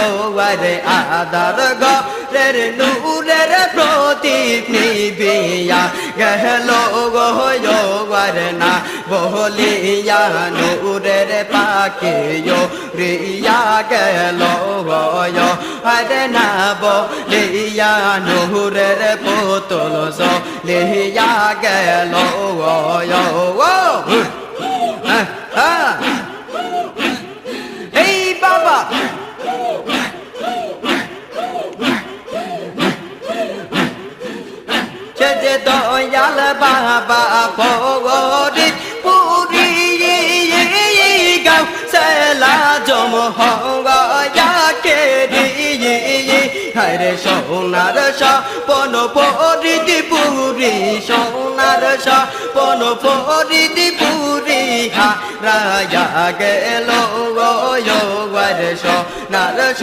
ওরে আদার গরের নূরের প্রদীপ নিবিয়া গেল গো ওরে না বলিয়া নূরের পাখি রিয়া গেল গো আরে না বলিয়া নূরের পুতুল লিয়া গেল এই বাবা যে দয়াল বাবা পরি পুরি গাও সেলা জম হঙ্গে হরে সোনার সপন পরিদি পুরি সোনার সপন পরিদি পুরি রাজা গেল সোনার